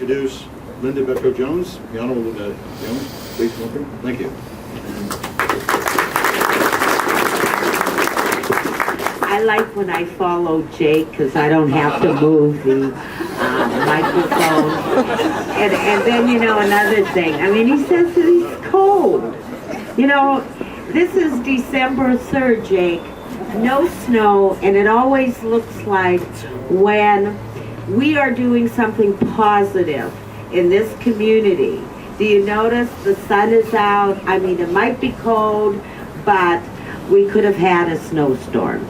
introduce Linda Becker-Jones. The Honorable Linda Jones, please welcome. Thank you. I like when I follow Jake because I don't have to move the microphone. And then, you know, another thing. I mean, he says that he's cold. You know, this is December 3rd, Jake. No snow, and it always looks like when we are doing something positive in this community. Do you notice the sun is out? I mean, it might be cold, but we could have had a snowstorm.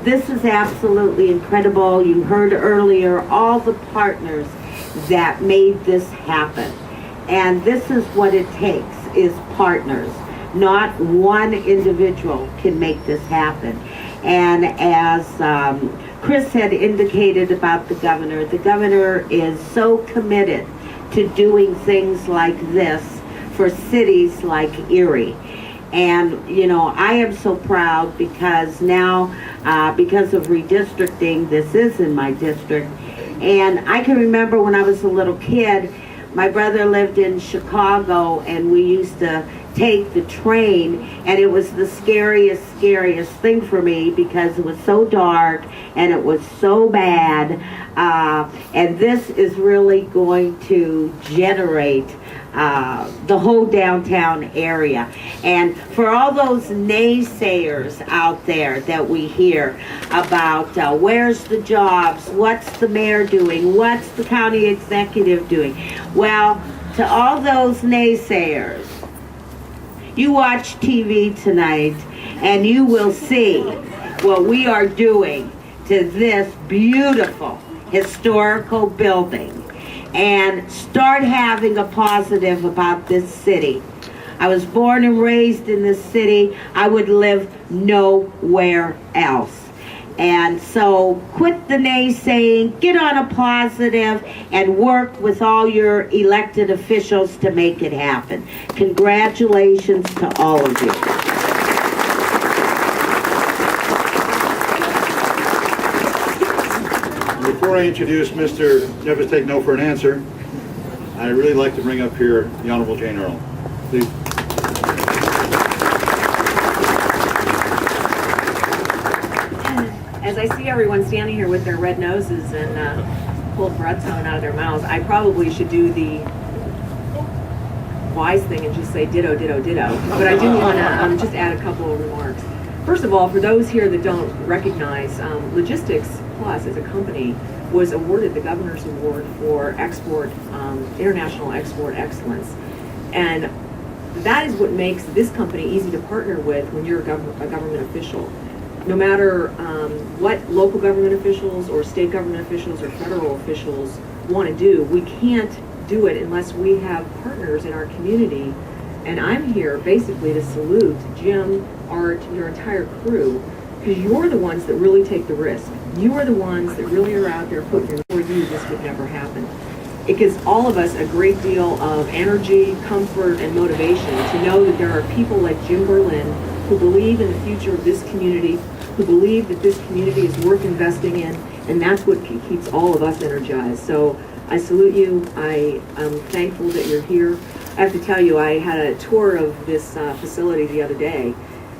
This is absolutely incredible. You heard earlier all the partners that made this happen. And this is what it takes, is partners. Not one individual can make this happen. And as Chris had indicated about the governor is so committed to doing things like this for cities like Erie. And, you know, I am so proud because now, because of redistricting, this is in my district. And I can remember when I was a little kid, my brother lived in Chicago, and we used to take the train, and it was the scariest thing for me because it was so dark and it was so bad. And this is really going to generate the whole downtown area. And for all those naysayers out there that we hear about where's the jobs, what's the mayor doing, what's the county executive doing, well, to all those naysayers, you watch TV tonight and you will see what we are doing to this beautiful historical building, and start having a positive about this city. I was born and raised in this city. I would live nowhere else. And so quit the naysaying, get on a positive, and work with all your elected officials to make it happen. Congratulations to all of you. Before I introduce Mr. Never Take No for an Answer, I'd really like to bring up here the Honorable Jane Earl. Please. As I see everyone standing here with their red noses and pulled breath coming out of their mouths, I probably should do the wise thing and just say ditto, ditto, ditto. But I do want to just add a couple of remarks. First of all, for those here that don't recognize, Logistics Plus as a company was awarded the Governor's Award for export, international export excellence. And that is what makes this company easy to partner with when you're a government official. No matter what local government officials or state government officials or federal officials want to do, we can't do it unless we have partners in our community. And I'm here basically to salute Jim, Art, your entire crew, because you're the ones that really take the risk. You are the ones that really are out there putting your for you, this would never happen. It gives all of us a great deal of energy, comfort, and motivation to know that there are people like Jim Berlin who believe in the future of this community, who believe that this community is worth investing in, and that's what keeps all of us energized. So I salute you. I am thankful that you're here. I have to tell you, I had a tour of this facility the other day,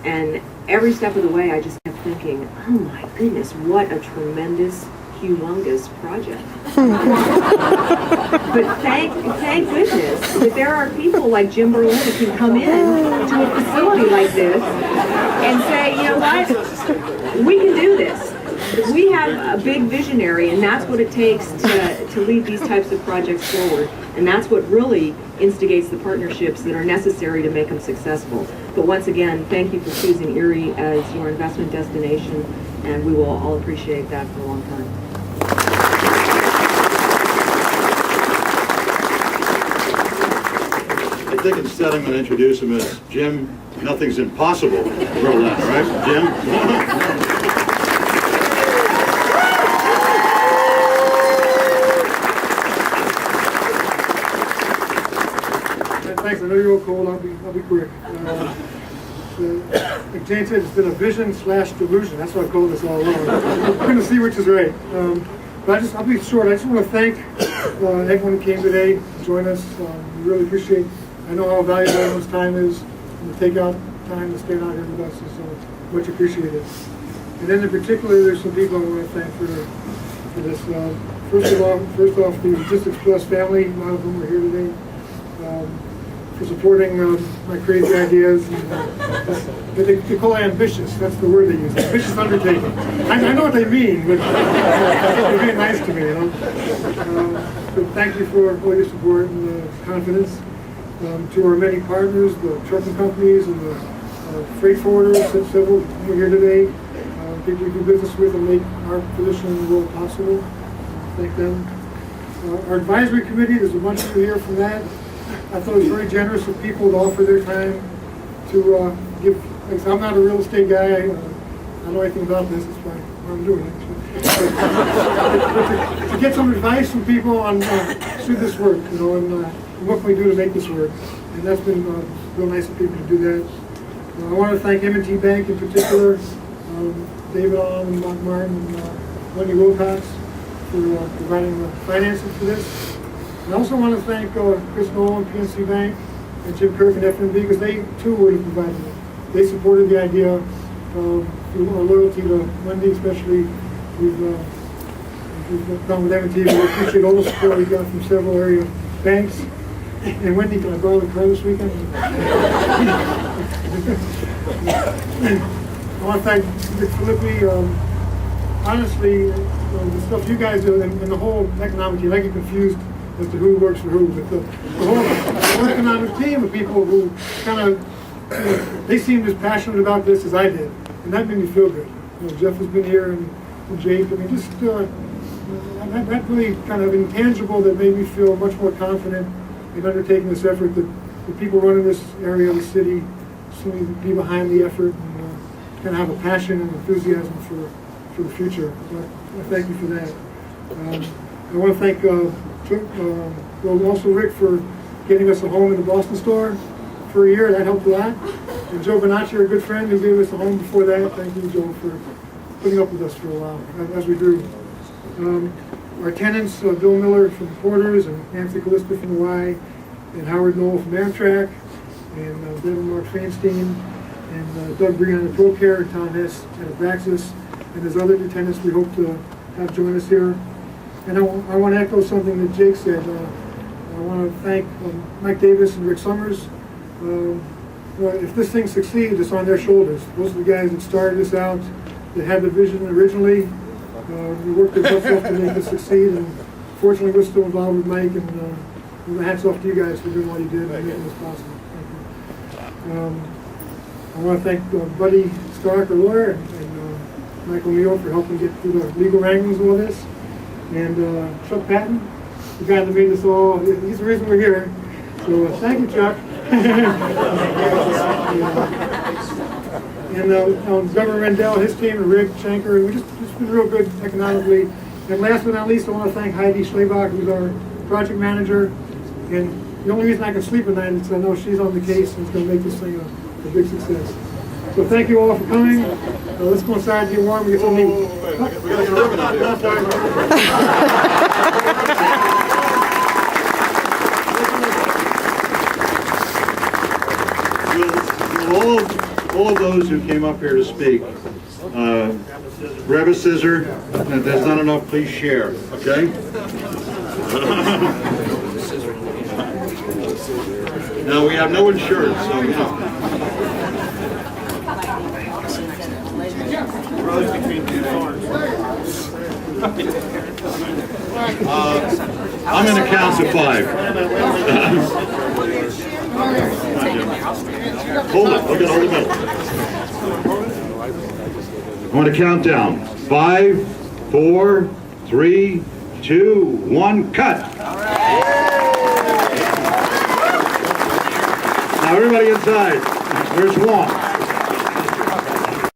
and every step of the way I just kept thinking, oh my goodness, what a tremendous, humongous project. But thank goodness that there are people like Jim Berlin who can come in to a facility like this and say, you know what, we can do this. We have a big visionary, and that's what it takes to lead these types of projects forward. And that's what really instigates the partnerships that are necessary to make them successful. But once again, thank you for choosing Erie as your investment destination, and we will all appreciate that for a long time. I think instead I'm going to introduce him as Jim. Nothing's impossible. Berlin, right, Jim? Thanks. I know you're all cold. I'll be quick. Like Jane said, it's been a vision / delusion. That's what I call this all along. We're going to see which is right. But I'll be short. I just want to thank everyone who came today to join us. We really appreciate. I know how valuable everyone's time is, and to take out time to stand out here with us is much appreciated. And then in particular, there's some people I want to thank for this. First off, the Logistics Plus family, a lot of them are here today, for supporting my crazy ideas. And, they call it ambitious. That's the word they use. Ambitious undertaking. I know what they mean, but they're being nice to me. You know. So thank you for all your support and confidence. To our many partners, the trucking companies and the freight forwarders, several who are here today. People we do business with and make our position in the world possible. Thank them. Our advisory committee, there's a bunch of you here from that. I thought it was very generous of people to offer their time to give. Like, I'm not a real estate guy. I don't know anything about this. That's why I'm doing it. To get some advice from people on should this work, you know, and what can we do to make this work. And that's been real nice of people to do that. I want to thank M&T Bank in particular. David Allen and Mark Martin and Wendy Wilcox for providing the financing for this. And I also want to thank Chris Nolan, PNC Bank, and Jim Kirk and FNB, because they too would have provided it. They supported the idea through our loyalty to Wendy, especially. We've done with M&T. We appreciate all the support we got from several area banks. And Wendy, can I borrow the car this weekend? I want to thank Rick Filippi. Honestly, the stuff you guys do and the whole economic team, I get confused as to who works for who, but the whole economic team of people who kind of, they seemed as passionate about this as I did, and that made me feel good. You know, Jeff has been here and Jake, I mean, just that really kind of intangible that made me feel much more confident in undertaking this effort, that the people running this area of the city seem to be behind the effort and kind of have a passion and enthusiasm for the future. So I thank you for that. I want to thank also Rick for getting us a home in the Boston store for a year. That helped a lot. And Joe Bonacci, our good friend, who gave us a home before that. Thank you, Joe, for putting up with us for a while as we grew. Our tenants, Bill Miller from Porters and Nancy Callista from the Y, and Howard Knoll from Amtrak, and Devin Mark Feinstein, and Doug Breon at ProCare, and Tom Hess at Abraxas, and there's other tenants we hope to have join us here. And I want to echo something that Jake said. I want to thank Mike Davis and Rick Summers. If this thing succeeds, it's on their shoulders. Those are the guys that started this out, that had the vision originally. We worked their butts off to make it succeed, and fortunately we're still involved with Mike, and hats off to you guys for doing what you did and making this possible. Thank you. I want to thank Buddy Stark, our lawyer, and Michael Neal for helping get through the legal wranglings of all this, and Chuck Patton, the guy that made this all, he's the reason we're here. So thank you, Chuck. And Governor Rendell, his team, and Rick Shanker, and it's been real good economically. And last but not least, I want to thank Heidi Schlebach, who's our project manager. And the only reason I can sleep at night is because I know she's on the case and it's going to make this thing a big success. So thank you all for coming. Let's go inside and get warm and get something to eat. We got to get a ribbon out here. All of those who came up here to speak, grab a scissor, and if there's not enough, please share, okay? Now, we have no insurance, so you know. I'm going to count to 5. Hold it. Okay, hold it. I want to count down. 5, 4, 3, 2, 1, cut. Now everybody inside. There's one.